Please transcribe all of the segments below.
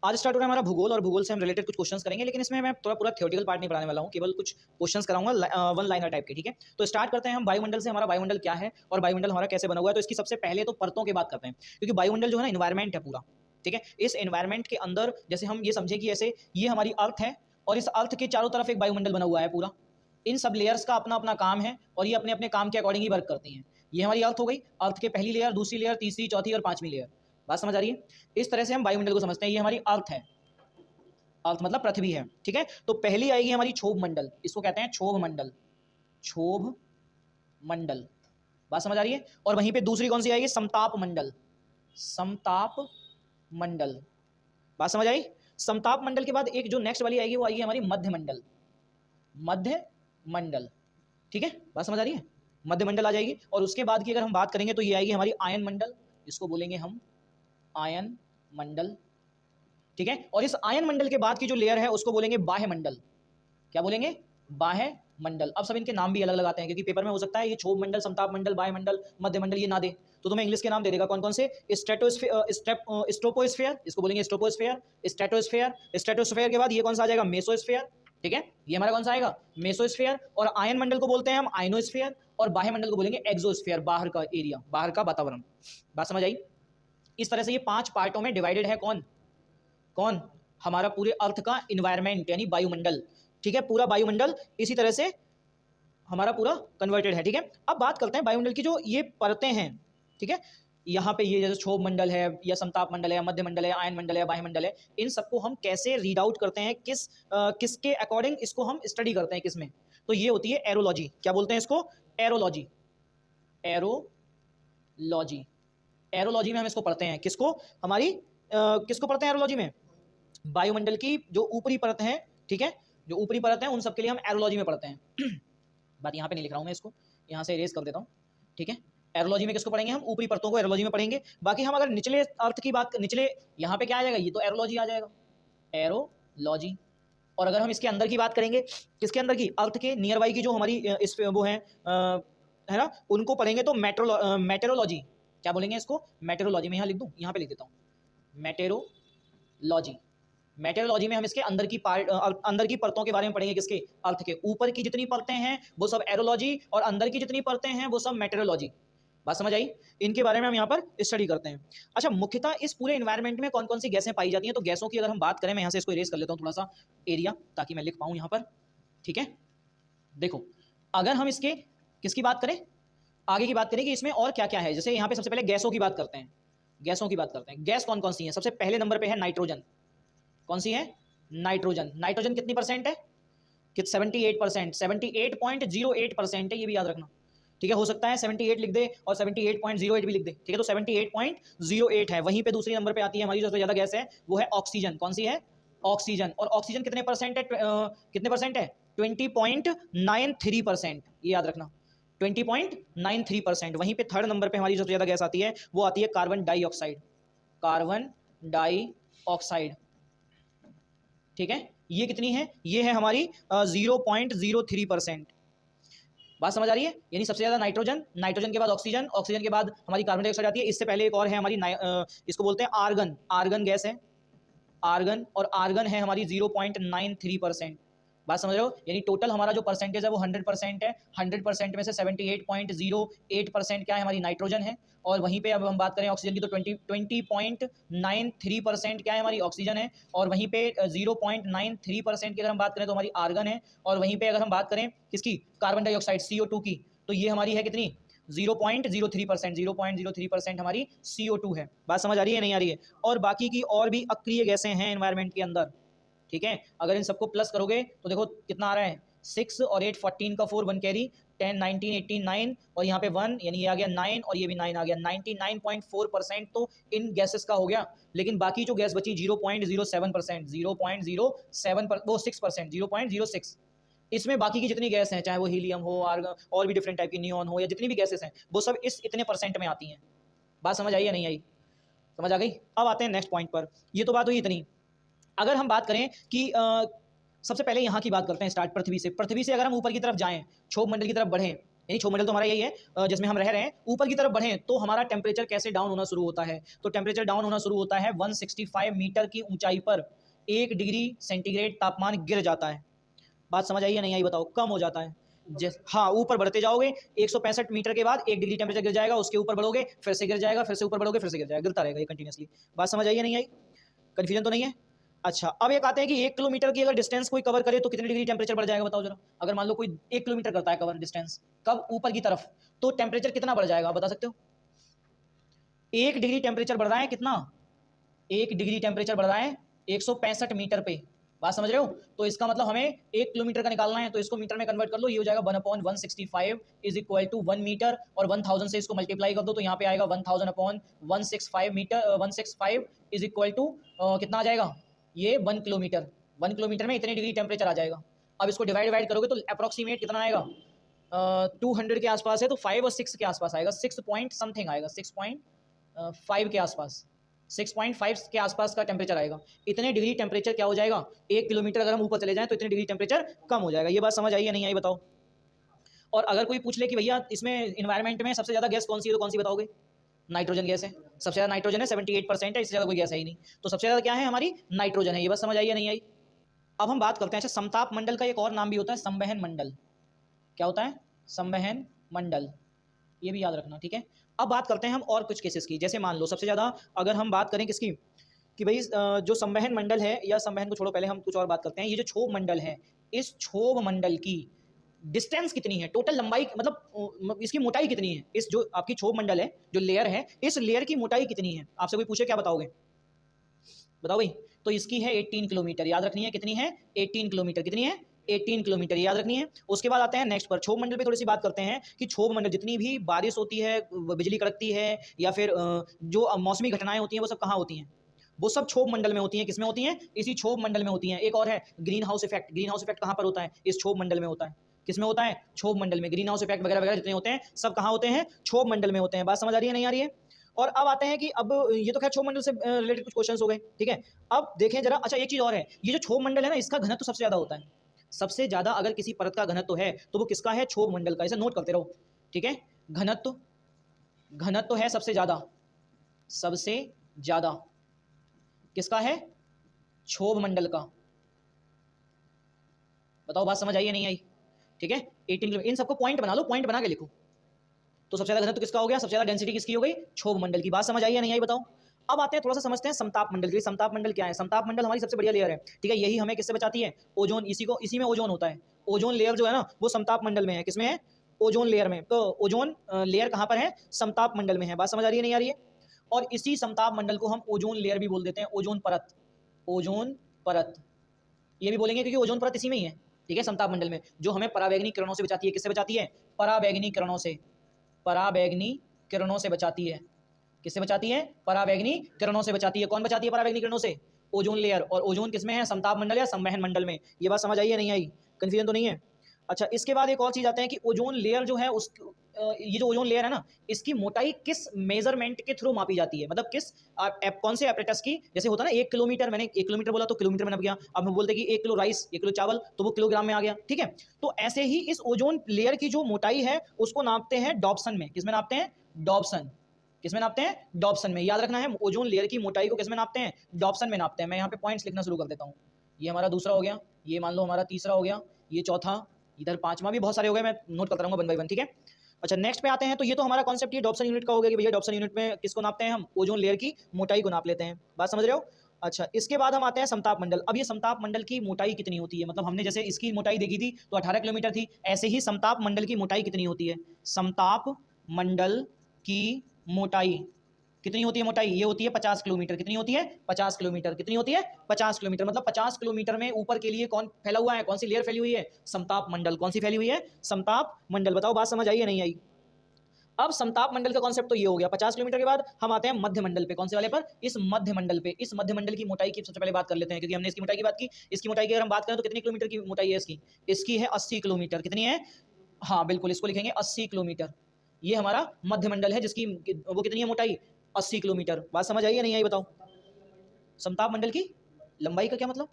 आज स्टार्ट हो रहा है हमारा भूगोल, और भूगोल से हम रिलेटेड कुछ क्वेश्चंस करेंगे, लेकिन इसमें मैं पूरा थियोरेटिकल पार्ट नहीं पढ़ाने वाला हूँ, केवल कुछ क्वेश्चंस कराऊंगा वन लाइनर टाइप के। ठीक है, तो स्टार्ट करते हैं हम वायुमंडल से। हमारा वायुमंडल क्या है और वायुमंडल हमारा कैसे बना हुआ है। तो इसकी सबसे पहले तो परतों की बात करते हैं, क्योंकि वायुमंडल जो है ना इन्वायरमेंट है पूरा। ठीक है, इस एनवायरमेंट के अंदर जैसे हम ये समझे कि ऐसे ये हमारी अर्थ है, और इस अर्थ के चारों तरफ एक वायुमंडल बना हुआ है पूरा। इन सब लेयर्स का अपना अपना काम है, और ये अपने अपने काम के अकॉर्डिंग ही वर्क करती हैं। ये हमारी अर्थ हो गई, अर्थ के पहली लेयर, दूसरी लेयर, तीसरी, चौथी और पांचवी लेयर। बात समझ आ रही है? इस तरह से हम वायुमंडल को समझते हैं। ये हमारी अर्थ है, अर्थ मतलब पृथ्वी है। ठीक है, तो पहली आएगी हमारी क्षोभ मंडल, इसको कहते हैं क्षोभ मंडल, क्षोभ मंडल। बात समझ आ रही है? और वहीं पे दूसरी कौन सी आएगी? समताप मंडल, समताप मंडल। बात समझ आई? समताप मंडल के बाद एक जो नेक्स्ट वाली आएगी वो आएगी हमारी मध्य मंडल, मध्य मंडल। ठीक है, बात समझ आ रही है? मध्य मंडल आ जाएगी। और उसके बाद की अगर हम बात करेंगे तो ये आएगी हमारी आयन मंडल, इसको बोलेंगे हम आयन मंडल। ठीक है, और इस आयन मंडल के बाद की जो लेयर है उसको बोलेंगे बाह्य मंडल। क्या बोलेंगे? बाह्य मंडल। अब सब इनके नाम भी अलग अलग आते हैं, क्योंकि पेपर में हो सकता है ये क्षोभ मंडल, समताप मंडल, बाह्य मंडल, मध्य मंडल ये ना दे, तो तुम्हें इंग्लिश के नाम दे देगा। कौन कौन से? स्ट्रेटोस्फेयर, इसको बोलेंगे स्ट्रोपोस्फेयर, स्ट्रेटोस्फेयर। स्ट्रेटोस्फेयर के बाद ये कौन सा आ जाएगा? मेसोस्फेयर। ठीक है, ये हमारा कौन सा आएगा? मेसोस्फेयर। और आयन मंडल को बोलते हैं हम आयनोस्फेयर, और बाह्य मंडल को बोलेंगे एक्सोस्फेयर, बाहर का एरिया, बाहर का वातावरण। बात समझ आई? इस तरह से ये 5 पार्टों में डिवाइडेड है। कौन कौन? हमारा पूरे अर्थ का इन्वायरमेंट यानी वायुमंडल। ठीक है, पूरा वायुमंडल इसी तरह से हमारा पूरा कन्वर्टेड है। ठीक है, अब बात करते हैं वायुमंडल की जो ये परतें हैं। ठीक है, यहाँ पे ये जैसे क्षोभ मंडल है, या समताप मंडल है, मध्य मंडल है, आयन मंडल है, बाह्य मंडल है, इन सबको हम कैसे रीड आउट करते हैं, किसके अकॉर्डिंग इसको हम स्टडी करते हैं, किसमें? तो ये होती है एरोलॉजी। क्या बोलते हैं इसको? एरोलॉजी, एरोलॉजी। एरोलॉजी में हम इसको पढ़ते हैं। किसको? हमारी किसको पढ़ते हैं एरोलॉजी में? वायुमंडल की जो ऊपरी परत है। ठीक है, जो ऊपरी परत है उन सबके लिए हम एरोलॉजी में पढ़ते हैं। बात यहाँ पे नहीं लिख रहा हूँ मैं, इसको यहाँ से इरेज कर देता हूँ। ठीक है, एरोलॉजी में किसको पढ़ेंगे? हम ऊपरी परतों को एरोलॉजी में पढ़ेंगे। बाकी हम अगर निचले अर्थ की बात, निचले यहाँ पे क्या आ जाएगा? ये तो एरोलॉजी आ जाएगा, एरोलॉजी। और अगर हम इसके अंदर की बात करेंगे, किसके अंदर की? अर्थ के नियर बाई की जो हमारी इस वो है ना, उनको पढ़ेंगे तो मेटेरोलॉजी। क्या बोलेंगे इसको? मेटेरोलॉजी। में यहाँ लिख दूँ, यहाँ पे लिख देता हूँ, मेटेरोलॉजी। मेटेरोलॉजी में हम इसके अंदर की अंदर की परतों के बारे में पढ़ेंगे। किसके? अर्थ के ऊपर की जितनी परतें हैं वो सब एरोलॉजी, और अंदर की जितनी परतें हैं वो सब मेटेरोलॉजी। बात समझ आई? इनके बारे में हम यहाँ पर स्टडी करते हैं। अच्छा, मुख्यतः इस पूरे एनवायरनमेंट में कौन कौन सी गैसें पाई जाती हैं? तो गैसों की अगर हम बात करें, मैं यहाँ से इसको इरेज कर लेता हूँ थोड़ा सा एरिया, ताकि मैं लिख पाऊँ यहाँ पर। ठीक है, देखो, अगर हम इसके किसकी बात करें, आगे की बात करें कि इसमें और क्या क्या है। जैसे यहाँ पे सबसे पहले गैसों की बात करते हैं, गैसों की बात करते हैं। गैस कौन कौन सी है? सबसे पहले नंबर पे है नाइट्रोजन। कौन सी है? नाइट्रोजन। नाइट्रोजन कितनी परसेंट है? कि 78%, 78.08% है, ये भी याद रखना। ठीक है, हो सकता है 78 लिख दे और 78.08 भी लिख दे। ठीक है, तो 78.08 है। वहीं पे दूसरी नंबर पे आती है हमारी जो सबसे ज्यादा गैस है, वो है ऑक्सीजन। कौन सी है? ऑक्सीजन। और ऑक्सीजन कितने परसेंट है? कितने परसेंट है? 20.93%, ये याद रखना, 20.93%। वहीं पे थर्ड नंबर पे हमारी जो सबसे ज्यादा गैस आती है वो आती है कार्बन डाइऑक्साइड, कार्बन डाइऑक्साइड। ठीक है, ये कितनी है? ये है हमारी 0.03%। बात समझ आ रही है? यानी सबसे ज्यादा नाइट्रोजन, नाइट्रोजन के बाद ऑक्सीजन, ऑक्सीजन के बाद हमारी कार्बन डाइऑक्साइड आती है। इससे पहले एक और है हमारी इसको बोलते हैं आर्गन, आर्गन गैस है, आर्गन। और आर्गन है हमारी 0.93%। बात समझ रहे हो? यानी टोटल हमारा जो परसेंटेज है वो 100% है। 100% में से 78.08% क्या है? हमारी नाइट्रोजन है। और वहीं पे अब हम बात करें ऑक्सीजन की, तो 20.93% क्या है? हमारी ऑक्सीजन है। और वहीं पे 0.93% की अगर हम बात करें तो हमारी आर्गन है। और वहीं पे अगर हम बात करें किसकी? कार्बन डाइऑक्साइड, CO2 की, तो ये हमारी है कितनी? 0.03%, 0.03% हमारी CO2 है। बात समझ आ रही है नहीं आ रही है? और बाकी की और भी अक्रिय गैसें हैं एनवायरनमेंट के अंदर। ठीक है, अगर इन सबको प्लस करोगे तो देखो कितना आ रहा है, 6 और 8 14 का 4 1 कैरी, 10 19 18 9, और यहाँ पे 1, यानी ये आ गया 9 और ये भी 9 आ गया। 99.4% तो इन गैसेस का हो गया। लेकिन बाकी जो गैस बची 0.07%, 0.07 वो 6%, 0.06, इसमें बाकी की जितनी गैस हैं, चाहे वो हीलियम हो, आर्गन, और भी डिफरेंट टाइप की नियॉन हो, या जितनी भी गैसेस हैं, वो सब इस इतने परसेंट में आती हैं। बात समझ आई या नहीं आई? समझ आ गई? अब आते हैं नेक्स्ट पॉइंट पर। ये तो बात हुई इतनी। अगर हम बात करें कि सबसे पहले यहाँ की बात करते हैं स्टार्ट पृथ्वी से। पृथ्वी से अगर हम ऊपर की तरफ जाएं, क्षोभ मंडल की तरफ बढ़ें, यानी क्षोभ मंडल तो हमारा यही है जिसमें हम रह रहे हैं। ऊपर की तरफ बढ़ें तो हमारा टेम्परेचर कैसे डाउन होना शुरू होता है? तो टेम्परेचर डाउन होना शुरू होता है 165 मीटर की ऊंचाई पर 1 डिग्री सेंटीग्रेड तापमान गिर जाता है। बात समझ आई या नहीं आई बताओ? कम हो जाता है। हाँ, ऊपर बढ़ते जाओगे 165 मीटर के बाद 1 डिग्री टेम्परेचर गिर जाएगा, उसके ऊपर बढ़ोगे फिर से गिर जाएगा, फिर से ऊपर बढ़ोगे फिर से गिर जाएगा, गिरता रहेगा ये कंटिन्यूअसली। बात समझ आई या नहीं आई? कंफ्यूजन तो नहीं है? अच्छा, अब एक आते हैं कि 1 किलोमीटर की अगर डिस्टेंस कोई कवर करे तो कितनी डिग्री टेम्परेचर बढ़ जाएगा बताओ जरा? अगर मान लो कोई 1 किलोमीटर करता है कवर डिस्टेंस, कब? ऊपर की तरफ, तो टेम्परेचर कितना बढ़ जाएगा आप बता सकते हो? 1 डिग्री टेम्परेचर बढ़ रहा है कितना? 1 डिग्री टेम्परेचर बढ़ रहा है 165 मीटर पे। बात समझ रहे हो? तो इसका मतलब हमें 1 किलोमीटर का निकालना है, तो इसको मीटर में कन्वर्ट कर लो, ये हो जाएगा 1/165 इज इक्वल टू 1 मीटर, और 1000 से इसको मल्टीप्लाई कर दो तो यहाँ पे आएगा 1000/165 मीटर, 165 इज इक्वल टू कितना आ जाएगा? ये 1 किलोमीटर। 1 किलोमीटर में इतनी डिग्री टेम्परेचर आ जाएगा। अब इसको डिवाइड करोगे तो अप्रोक्सीमेट कितना आएगा? 200 के आसपास है, तो 5 और 6 के आसपास आएगा, 6 पॉइंट समथिंग आएगा, 6.5 के आसपास, 6.5 के आसपास का टेम्परेचर आएगा। इतने डिग्री टेम्परेचर क्या हो जाएगा? 1 किलोमीटर अगर हम ऊपर चले जाएं तो इतने डिग्री टेम्परेचर कम हो जाएगा। ये बात समझ आई या नहीं आई बताओ? और अगर कोई पूछ ले कि भैया इसमें इन्वायरमेंट में सबसे ज़्यादा गैस कौन सी है, तो कौन सी बताओगे? नाइट्रोजन गैस है, सबसे ज़्यादा नाइट्रोजन है, 78% है, इससे ज़्यादा कोई गैस है ही नहीं। तो सबसे ज़्यादा क्या है? हमारी नाइट्रोजन है। ये बात समझ आई या नहीं आई? अब हम बात करते हैं, अच्छा समताप मंडल का एक और नाम भी होता है संवहन मंडल। क्या होता है? संवहन मंडल, ये भी याद रखना, ठीक है। अब बात करते हैं हम और कुछ केसेस की, जैसे मान लो सबसे ज़्यादा अगर हम बात करें किसकी, कि भाई जो संवहन मंडल है, या संवहन को छोड़ो, पहले हम कुछ और बात करते हैं। ये जो क्षोभ मंडल है, इस क्षोभ मंडल की डिस्टेंस कितनी है, टोटल लंबाई, मतलब इसकी मोटाई कितनी है? इस जो आपकी क्षोभ मंडल है, जो लेयर है, इस लेयर की मोटाई कितनी है? आपसे कोई पूछे क्या बताओगे? बताओ भाई। तो इसकी है 18 किलोमीटर, याद रखनी है। कितनी है? 18 किलोमीटर। कितनी है? 18 किलोमीटर, याद रखनी है। उसके बाद आते हैं नेक्स्ट पर, क्षोभ मंडल पे थोड़ी सी बात करते हैं कि क्षोभ मंडल जितनी भी बारिश होती है, बिजली कड़कती है, या फिर जो मौसमी घटनाएं होती हैं, वो सब कहाँ होती हैं? वो सब क्षोभ मंडल में होती हैं। किसमें होती हैं? इसी क्षोभ मंडल में होती हैं। एक और है green house effect. Green house effect कहाँ पर होता है? इस क्षोभ मंडल में होता है। किसमें होता है? क्षोभ मंडल में। ग्रीन हाउस इफेक्ट वगैरह वगैरह जितने होते हैं, सब कहाँ होते हैं? क्षोभ मंडल में होते हैं। बात समझ आ रही है नहीं आ रही है? और अब आते हैं कि अब ये तो खैर क्षोभ मंडल से रिलेटेड कुछ क्वेश्चंस हो गए, ठीक है। अब देखें जरा, अच्छा एक चीज़ और है, ये जो क्षोभ मंडल है ना, इसका घनत्व सबसे ज़्यादा होता है। सबसे ज़्यादा अगर किसी परत का घनत्व है तो वो किसका है? क्षोभ मंडल का। इसे नोट करते रहो, ठीक है। घनत्व, घनत्व है सबसे ज़्यादा, सबसे ज़्यादा किसका है? क्षोभ मंडल का। बताओ बात समझ आई या नहीं आई? ठीक है, 18 किलो। इन सबको पॉइंट बना लो, पॉइंट बना के लिखो। तो सबसे ज्यादा घनत्व किसका हो गया? सबसे ज्यादा डेंसिटी किसकी हो गई? क्षोभ मंडल की। बात समझ आई या नहीं आई बताओ? अब आते हैं थोड़ा सा समझते हैं समताप मंडल की। समताप मंडल क्या है? समताप मंडल हमारी सबसे बढ़िया लेयर है, ठीक है। यही हमें किससे बचाती है? ओजोन। इसी में ओजोन होता है। ओजोन लेयर जो है ना, वो समताप मंडल में है। किसमें है? ओजोन लेयर में। तो ओजोन लेयर कहाँ पर है? समताप मंडल में है। बात समझ आ रही है नहीं आ रही है? और इसी समताप मंडल को हम ओजोन लेयर भी बोल देते हैं, ओजोन परत। ओजोन परत ये भी बोलेंगे क्योंकि ओजोन परत इसी में ही है, ठीक है, समताप मंडल में, जो हमें पराबैंगनी किरणों से बचाती है। किससे बचाती है? पराबैंगनी किरणों से। पराबैंगनी किरणों से बचाती है। किससे बचाती है? पराबैंगनी किरणों से बचाती है। कौन बचाती है पराबैंगनी किरणों से? Ozone layer. और ओजोन किसमें है? समताप मंडल या संवहन मंडल में। ये बात समझ आई या नहीं आई? कंफ्यूजन तो नहीं है? अच्छा, इसके बाद एक और चीज आते हैं कि ओजोन लेयर जो है, उस ये जो ओजोन लेयर है ना, इसकी मोटाई किस मेजरमेंट के थ्रू मापी जाती है? मतलब किस कौन से एपरेटस की? जैसे होता है ना 1 किलोमीटर, मैंने 1 किलोमीटर बोला तो किलोमीटर में नप गया। अब हम बोलते हैं कि 1 किलो राइस, 1 किलो चावल, तो वो किलोग्राम में आ गया, ठीक है। तो ऐसे ही इस ओजोन लेयर की जो मोटाई है, उसको नापते हैं डॉप्सन में। किसमें नापते हैं? डॉप्सन। किसमें नापते हैं? डॉप्सन में। याद रखना है, ओजोन लेयर की मोटाई को किसमें नापते हैं? डॉप्सन में नापते हैं। मैं यहाँ पे पॉइंट्स लिखना शुरू कर देता हूँ। ये हमारा दूसरा हो गया, ये मान लो हमारा तीसरा हो गया, ये चौथा, इधर पांचवा, भी बहुत सारे हो गए, मैं नोट करता रहूंगा वन बाई वन, ठीक है। अच्छा, नेक्स्ट पे आते हैं। तो ये तो हमारा कॉन्सेप्ट ये डॉप्सन यूनिट का हो गया कि भैया डॉप्सन यूनिट में किसको नापते हैं हम? ओजोन लेयर की मोटाई को नाप लेते हैं। बात समझ रहे हो? अच्छा, इसके बाद हम आते हैं समताप मंडल। अब ये समताप मंडल की मोटाई कितनी होती है? मतलब हमने जैसे इसकी मोटाई देखी थी तो 18 किलोमीटर थी, ऐसे ही समताप मंडल की मोटाई कितनी होती है? समताप मंडल की मोटाई कितनी होती है? मोटाई ये होती है 50 किलोमीटर। कितनी होती है? 50 किलोमीटर। कितनी होती है? 50 किलोमीटर। मतलब 50 किलोमीटर में ऊपर के लिए कौन फैला हुआ है? कौन सी लेयर फैली हुई है? समताप मंडल। कौन सी फैली हुई है? समताप मंडल। बताओ बात समझ आई या नहीं आई? अब समताप मंडल का कॉन्सेप्ट तो ये हो गया। 50 किलोमीटर के बाद हम आते हैं मध्य मंडल पे। कौन से वाले पर? इस मध्य मंडल पे। इस मध्य मंडल की मोटाई की सबसे पहले बात कर लेते हैं, क्योंकि हमने इसकी मोटाई की बात की। इसकी मोटाई की अगर हम बात करें तो कितनी किलोमीटर की मोटाई है इसकी? इसकी है 80 किलोमीटर। कितनी है? हाँ बिल्कुल, इसको लिखेंगे 80 किलोमीटर। ये हमारा मध्य मंडल है, जिसकी वो कितनी है मोटाई? 80 किलोमीटर। बात समझ आई या नहीं आई बताओ? समताप मंडल की लंबाई का क्या मतलब?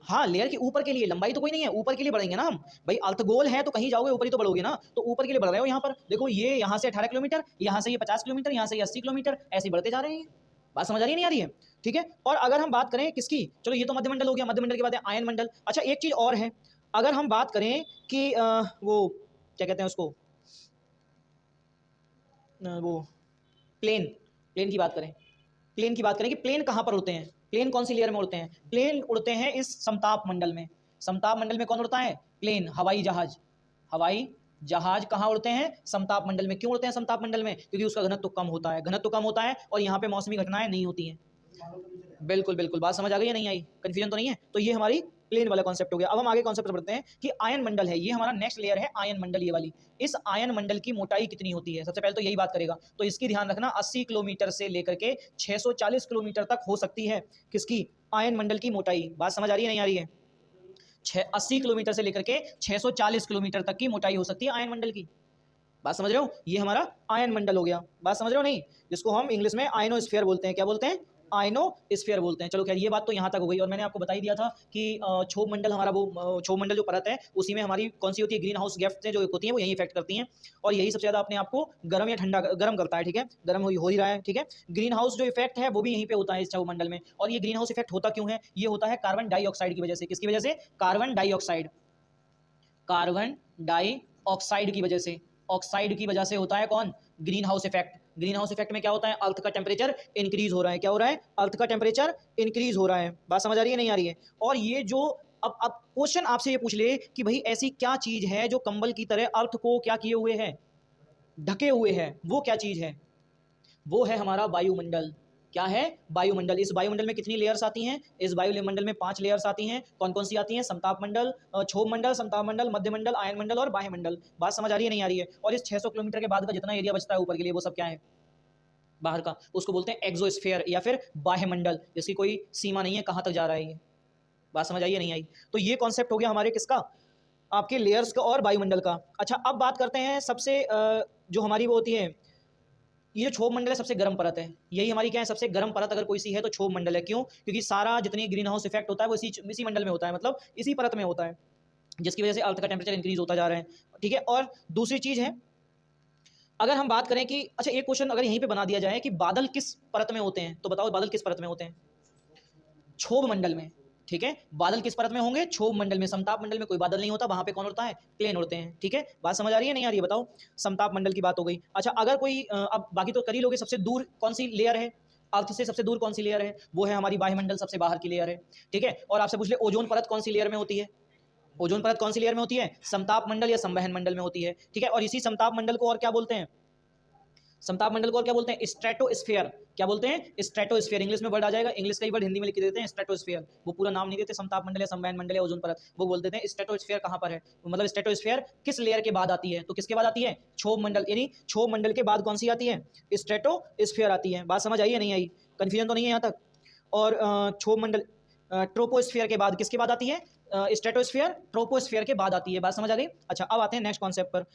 हाँ, लेयर के ऊपर के लिए, लंबाई तो कोई नहीं है, ऊपर के लिए बढ़ेंगे ना हम। भाई अर्थ गोल है तो कहीं जाओगे ऊपर ही तो बढ़ोगे ना, तो ऊपर के लिए बढ़ रहे हो यहाँ पर। देखो ये यहाँ से 18 किलोमीटर, यहाँ से ये 50 किलोमीटर, यहाँ से ये 80 किलोमीटर, ऐसे ही बढ़ते जा रहे हैं। बात समझ आ रही है नहीं आ रही है? ठीक है। और अगर हम बात करें किसकी, चलो ये तो मध्यमंडल हो गया, मध्यमंडल के बाद है आयन मंडल। अच्छा एक चीज और है, अगर हम बात करें कि वो क्या कहते हैं उसको, वो प्लेन, प्लेन की बात करें, प्लेन की बात करें कि प्लेन कहाँ पर उड़ते हैं, प्लेन कौन सी लेयर में उड़ते हैं? प्लेन उड़ते हैं इस समताप मंडल में। समताप मंडल में कौन उड़ता है? प्लेन, हवाई जहाज। हवाई जहाज कहाँ उड़ते हैं? समताप मंडल में। क्यों उड़ते हैं समताप मंडल में? क्योंकि उसका घनत्व तो कम होता है, घनत्व तो कम होता है और यहाँ पे मौसमी घटनाएं नहीं होती हैं। बिल्कुल बिल्कुल, बात समझ आ गई या नहीं आई? कंफ्यूजन तो नहीं है? तो ये हमारी प्लेन वाला कॉन्सेप्ट हो गया। अब हम आगे कॉन्सेप्ट बढ़ते हैं कि आयन मंडल है, ये हमारा नेक्स्ट लेयर है आयन मंडल, ये वाली। इस आयन मंडल की मोटाई कितनी होती है, सबसे पहले तो यही बात करेगा, तो इसकी ध्यान रखना। 80 किलोमीटर से लेकर के 640 किलोमीटर तक हो सकती है किसकी? आयन मंडल की मोटाई। बात समझ आ रही है नहीं आ रही है? 80 किलोमीटर से लेकर के 640 किलोमीटर तक की मोटाई हो सकती है आयन मंडल की। बात समझ रहे हो? ये हमारा आयन मंडल हो गया। बात समझ रहे हो नहीं? जिसको हम इंग्लिश में आयनोस्फीयर बोलते हैं। क्या बोलते हैं? आयनोस्फीयर बोलते हैं। चलो खैर ये बात तो यहाँ तक हो गई। और मैंने आपको बता ही दिया था कि क्षोभ मंडल हमारा, वो क्षोभ मंडल जो परत है उसी में हमारी कौन सी होती है? ग्रीन हाउस गैसें जो होती हैं वो यही इफेक्ट करती हैं और यही सबसे ज़्यादा अपने आप को गर्म या ठंडा गर्म करता है। ठीक है, गर्म हो ही रहा है। ठीक है, ग्रीन हाउस जो इफेक्ट है वो भी यहीं पे होता है इस क्षोभ मंडल में। और ये ग्रीन हाउस इफेक्ट होता क्यों है? ये होता है कार्बन डाइऑक्साइड की वजह से। किसकी वजह से? कार्बन डाइऑक्साइड, कार्बन डाइऑक्साइड की वजह से, ऑक्साइड की वजह से होता है कौन? Green house effect. Green house effect में क्या होता है? अर्थ का टेम्परेचर इंक्रीज हो रहा है। क्या हो रहा है? अर्थ का टेम्परेचर इंक्रीज हो रहा है। बात समझ आ रही है नहीं आ रही है? और ये जो अब क्वेश्चन आपसे ये पूछ ले कि भाई ऐसी क्या चीज है जो कंबल की तरह अर्थ को क्या किए हुए है? ढके हुए है। वो क्या चीज है? वो है हमारा वायुमंडल। क्या है? वायुमंडल। इस वायुमंडल में कितनी लेयर्स आती हैं? इस वायुमंडल में 5 लेयर्स आती हैं। कौन कौन सी आती हैं? समताप मंडल, क्षोभ मंडल, समताप मंडल, मध्य मंडल, आयन मंडल और बाह्य मंडल। बात समझ आ रही है नहीं आ रही है? और इस 600 किलोमीटर के बाद का जितना एरिया बचता है ऊपर के लिए वो सब क्या है? बाहर का, उसको बोलते हैं एक्सोस्फीयर या फिर बाह्य मंडल, जिसकी कोई सीमा नहीं है कहाँ तक जा रहा है ये। बात समझ आई है नहीं आई? तो ये कॉन्सेप्ट हो गया हमारे किसका? आपके लेयर्स का और वायुमंडल का। अच्छा अब बात करते हैं सबसे जो हमारी वो होती है, ये जो क्षोभ मंडल है सबसे गर्म परत है। यही हमारी क्या है? सबसे गर्म परत अगर कोई सी है तो क्षोभ मंडल है। क्यों? क्योंकि सारा जितनी ग्रीन हाउस इफेक्ट होता है वो इसी मंडल में होता है, मतलब इसी परत में होता है, जिसकी वजह से अर्थ का टेम्परेचर इंक्रीज होता जा रहा है। ठीक है। और दूसरी चीज है, अगर हम बात करें कि अच्छा एक क्वेश्चन अगर यहीं पे बना दिया जाए कि बादल किस परत में होते हैं, तो बताओ बादल किस परत में होते हैं? क्षोभ मंडल में। ठीक है, बादल किस परत में होंगे? क्षोभ मंडल में। समताप मंडल में कोई बादल नहीं होता, वहां पे कौन उड़ता है? प्लेन उड़ते हैं। ठीक है, बात समझ आ रही है नहीं आ रही है? बताओ। समताप मंडल की बात हो गई। अच्छा अगर कोई अब बाकी तो कर ही लोगे, सबसे दूर कौन सी लेयर है? अर्थ से सबसे दूर कौन सी लेयर है? वो है हमारी वायुमंडल, सबसे बाहर की लेयर है। ठीक है, और आपसे पूछ ले ओजोन परत कौन सी लेयर में होती है? ओजोन परत कौन सी लेयर में होती है? समताप मंडल या संवहन मंडल में होती है। ठीक है, और इसी समताप मंडल को और क्या बोलते हैं? समताप मंडल को और क्या बोलते हैं? स्ट्रेटोस्फीयर। क्या बोलते हैं? स्ट्रेटोस्फीयर। इंग्लिश में वर्ड आ जाएगा, इंग्लिश का ही वर्ड हिंदी में लिख देते हैं स्ट्रेटोस्फीयर। वो पूरा नाम नहीं देते समताप मंडल या संवहन मंडल या ओजोन परत, वो बोल देते हैं स्ट्रेटोस्फीयर। कहाँ पर है? मतलब स्ट्रेटोस्फीयर किस लेयर के बाद आती है? तो किसके बाद आती है? क्षोभ मंडल, यानी क्षोभ मंडल के बाद कौन सी आती है? स्ट्रेटोस्फीयर आती है। बात समझ आई है नहीं आई? कंफ्यूजन तो नहीं है यहाँ तक? और क्षोभ मंडल ट्रोपोस्फीयर के बाद किसके बाद आती है? स्ट्रेटोस्फीयर ट्रोपोस्फीयर के बाद आती है। बात समझ आ गई? अच्छा अब आते हैं नेक्स्ट कॉन्सेप्ट पर।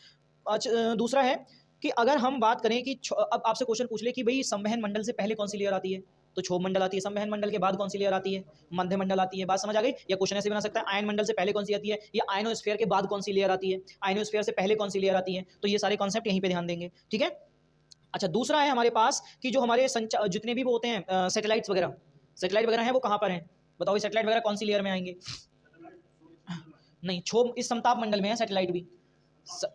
अच्छा दूसरा है कि अगर हम बात करें कि अब आपसे क्वेश्चन पूछ ले कि भाई संवहन मंडल से पहले कौन सी लेयर आती है? तो क्षोभ मंडल आती है। संवहन मंडल के बाद कौन सी लेयर आती है? मध्य मंडल आती है। बात समझ आ गई? या क्वेश्चन ऐसे बना सकता है आयन मंडल से पहले कौन सी आती है, या आयनोस्फीयर के बाद कौन सी लेयर आती है, आयनोस्फीयर से पहले कौन सी लेयर आती है। तो ये सारे कॉन्सेप्ट यहीं पे ध्यान देंगे। ठीक है। अच्छा दूसरा है हमारे पास कि जो हमारे जितने भी वो होते हैं सैटेलाइट्स वगैरह, सैटेलाइट वगैरह है वो कहाँ पर हैं? बताओ सैटेलाइट वगैरह कौन सी लेयर में आएंगे? नहीं, क्षोभ इस समताप मंडल में है सैटेलाइट भी।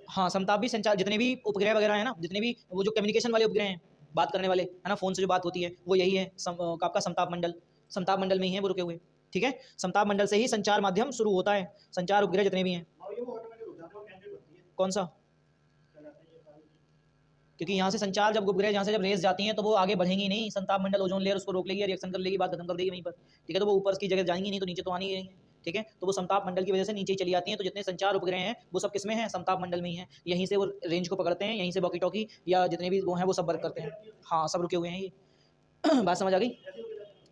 हाँ समताप भी संचार, जितने भी उपग्रह वगैरह है ना, जितने भी वो जो कम्युनिकेशन वाले उपग्रह हैं, बात करने वाले है ना, फोन से जो बात होती है वो यही है आपका समताप मंडल। समताप मंडल में ही है वो रुके हुए। ठीक है, समताप मंडल से ही संचार माध्यम शुरू होता है, संचार उपग्रह जितने भी हैं। कौन सा? क्योंकि यहाँ से संचार जब उपग्रह यहाँ से जब रेस जाती हैं तो वो आगे बढ़ेंगी नहीं, संताप मंडल ओजोन लेयर उसको रोक लेगी, रिएक्शन कर लेगी, बात खत्म कर देगी वहीं पर। ठीक है, तो वो ऊपर की जगह जाएंगी नहीं तो नीचे तो आनी ही रहेंगे। ठीक है, तो वो समताप मंडल की वजह से नीचे ही चली आती हैं। तो जितने संचार उपग्रह हैं वो सब किसमें हैं? समताप मंडल में ही हैं। यहीं से वो रेंज को पकड़ते हैं, यहीं से वॉकी टॉकी या जितने भी वो हैं वो सब वर्क करते हैं। हाँ सब रुके हुए हैं ये। बात समझ आ गई?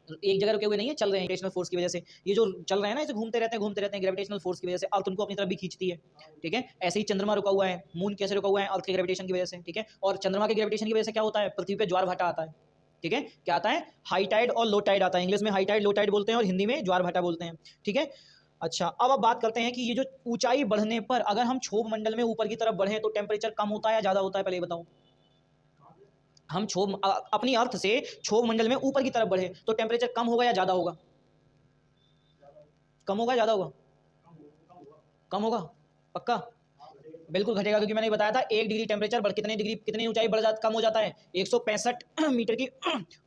एक जगह रुके हुए नहीं है, चल रहे हैं ग्रेविटेशनल फोर्स की वजह से। ये जो चल रहे हैं ना, इसे घूमते रहते हैं ग्रेविटेशनल फोर्स की वजह से। अर्थ उनको अपनी तरफ भी खींचती है। ठीक है, ऐसे ही चंद्रमा रुका हुआ है, मून कैसे रुका हुआ है? अर्थ के ग्रेविटेशन की वजह से। ठीक है, और चंद्रमा के ग्रेविटेशन की वजह से क्या होता है? पृथ्वी पे ज्वार भाटा आता है। ठीक है। क्या आता है? हाई टाइड और लो टाइड आता है। इंग्लिश में हाई टाइड लो टाइड बोलते हैं और हिंदी में ज्वार भाटा बोलते हैं, ठीक है। अच्छा, अब बात करते हैं कि ये जो ऊंचाई बढ़ने पर अगर हम क्षोभ मंडल में ऊपर की तरफ बढ़े तो टेम्परेचर कम होता है या ज्यादा होता है, पहले बताओ। हम अपनी अर्थ से क्षोभ मंडल में ऊपर की तरफ बढ़े तो टेम्परेचर कम होगा या ज्यादा होगा? कम होगा, ज्यादा होगा? कम होगा, पक्का? बिल्कुल घटेगा, क्योंकि मैंने बताया था 1 डिग्री टेम्परेचर बढ़ कितनी ऊंचाई बढ़ जाता, कम हो जाता है? 165 मीटर की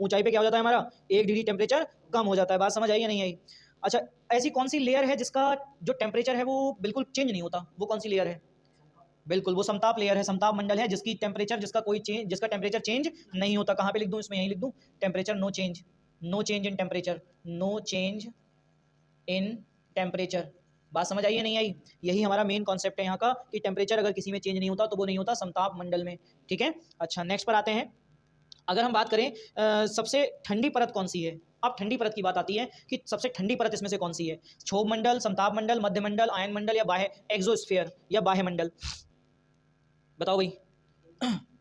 ऊंचाई पे क्या हो जाता है हमारा? 1 डिग्री टेम्परेचर कम हो जाता है। बात समझ आई या नहीं आई? अच्छा, ऐसी कौन सी लेयर है जिसका जो टेम्परेचर है वो बिल्कुल चेंज नहीं होता? वो कौन सी लेयर है? बिल्कुल, वो समताप लेयर है, समताप मंडल है, जिसकी टेम्परेचर जिसका टेम्परेचर चेंज नहीं होता। कहाँ पे लिख दूँ इसमें? यहीं लिख दूँ, temperature no change, no change in temperature, no change in temperature. बात समझ आई या नहीं आई? यही हमारा मेन कॉन्सेप्ट है यहाँ का कि टेम्परेचर अगर किसी में चेंज नहीं होता तो वो नहीं होता समताप मंडल में, ठीक है। अच्छा, नेक्स्ट पर आते हैं। अगर हम बात करें सबसे ठंडी परत कौन सी है, अब ठंडी परत की बात आती है कि सबसे ठंडी परत इसमें से कौन सी है? क्षोभ मंडल, समताप मंडल, मध्य मंडल, आयन मंडल या बाह्य एक्सोस्फीयर या बाह्य मंडल? बताओ भाई।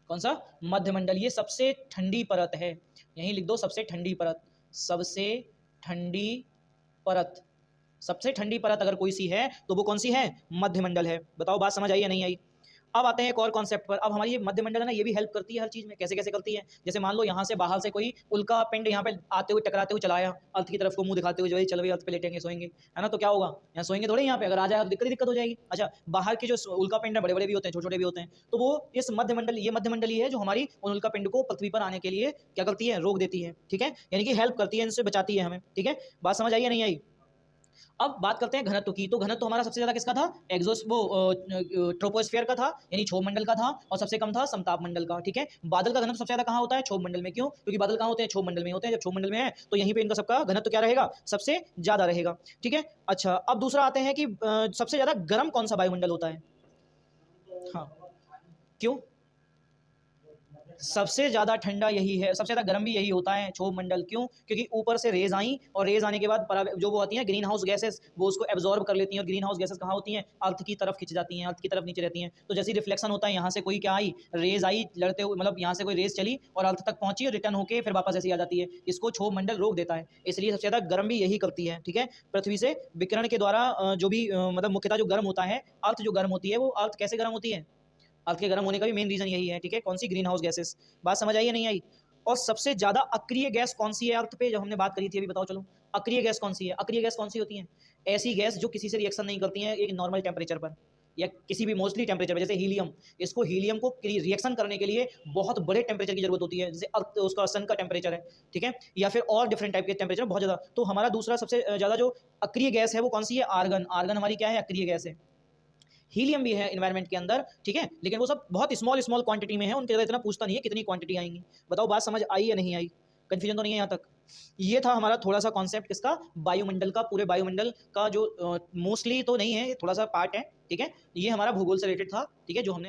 कौन सा? मध्य मंडल, ये सबसे ठंडी परत है। यहीं लिख दो, सबसे ठंडी परत, सबसे ठंडी परत। सबसे ठंडी परत अगर कोई सी है तो वो कौन सी है? मध्य मंडल है। बताओ, बात समझ आई या नहीं आई? अब आते हैं एक और कॉन्सेप्ट पर। अब हमारी ये मध्य मंडल है ना, ये भी हेल्प करती है हर चीज़ में। कैसे कैसे करती है? जैसे मान लो यहाँ से बाहर से कोई उल्का पिंड यहाँ पे आते हुए टकराते हुए चला आया, अर्थ की तरफ को मुंह दिखाते हुए, जो चलो भाई अर्थ पे लेटेंगे सोएंगे, है ना, तो क्या होगा? यहाँ सोएंगे थोड़े, यहाँ पे अगर आ जाए तो दिक्कत हो जाएगी। अच्छा, बाहर के जो उल्का पिंड है बड़े बड़े भी होते हैं, छोटे छोटे भी होते हैं, तो वो इस मध्य मंडल, ये मध्य मंडल ही है जो हमारी उन उल्का पिंड को पृथ्वी पर आने के लिए क्या करती है? रोक देती है, ठीक है, यानी कि हेल्प करती है, इनसे बचाती है हमें, ठीक है। बात समझ आई या नहीं आई? अब बात करते हैं घनत्व की। तो घनत्व हमारा सबसे ज्यादा किसका था? ट्रोपोस्फियर का था, यानी क्षोभ मंडल का था, और सबसे कम था समताप मंडल का, ठीक है। बादल का घनत्व सबसे ज्यादा कहाँ होता है? क्षोभ मंडल में। क्यों? क्योंकि बादल कहाँ होते हैं? क्षोभ मंडल में होते हैं। जब क्षोभ मंडल में है तो यहीं पे इनका सबका घनत्व क्या रहेगा? सबसे ज्यादा रहेगा, ठीक है। अच्छा, अब दूसरा आते हैं कि सबसे ज्यादा गर्म कौन सा वायुमंडल होता है? हाँ, क्यों? सबसे ज़्यादा ठंडा यही है, सबसे ज़्यादा गर्म भी यही होता है, क्षोभ मंडल। क्यों? क्योंकि ऊपर से रेज आई और रेज आने के बाद जो वो आती हैं ग्रीन हाउस गैसेस, वो उसको एब्जॉर्ब कर लेती हैं, और ग्रीन हाउस गैसेस कहाँ होती हैं? अर्थ की तरफ खिंच जाती हैं, अर्थ की तरफ नीचे रहती हैं। तो जैसे रिफ्लेक्शन होता है, यहाँ से कोई क्या आई, रेज आई लड़ते हुए, मतलब यहाँ से कोई रेज चली और अर्थ तक पहुंची और रिटर्न होकर फिर वापस ऐसी आ जाती है, इसको क्षोभ मंडल रोक देता है। इसलिए सबसे ज़्यादा गर्म भी यही करती है, ठीक है। पृथ्वी से विकिरण के द्वारा जो भी मतलब मुख्यतः जो गर्म होता है, अर्थ जो गर्म होती है, वो अर्थ कैसे गर्म होती है? अर्थ के गर्म होने का भी मेन रीजन यही है, ठीक है। कौन सी? Green house gases. बात समझ आई या नहीं आई? और सबसे ज्यादा अक्रिय गैस कौन सी है अर्थ पे, जब हमने बात करी थी अभी? बताओ चलो, अक्रिय गैस कौन सी है? अक्रिय गैस कौन सी होती है? ऐसी गैस जो किसी से रिएक्शन नहीं करती है एक नॉर्मल टेम्परेचर पर, या किसी भी मोस्टली टेम्परेचर पर, जैसे हीलियम। इसको हीलियम को रिएक्शन करने के लिए बहुत बड़े टेम्परेचर की जरूरत होती है, जैसे अर्थ उसका सन का टेम्परेचर है, ठीक है, या फिर और डिफरेंट टाइप के टेम्परेचर बहुत ज्यादा। तो हमारा दूसरा सबसे ज्यादा जो अक्रिय गैस है वो कौन सी है? आर्गन। आर्गन हमारी क्या है? अक्रिय गैस है। हीलियम भी है इन्वायरमेंट के अंदर, ठीक है, लेकिन वो सब बहुत स्मॉल स्मॉल क्वांटिटी में है, उनके अंदर इतना पूछता नहीं है कितनी क्वांटिटी आएंगी। बताओ, बात समझ आई या नहीं आई? कंफ्यूजन तो नहीं है यहाँ तक? ये था हमारा थोड़ा सा कॉन्सेप्ट किसका? वायुमंडल का। पूरे वायुमंडल का जो मोस्टली तो नहीं है, थोड़ा सा पार्ट है, ठीक है। ये हमारा भूगोल से रिलेटेड था, ठीक है, जो हमने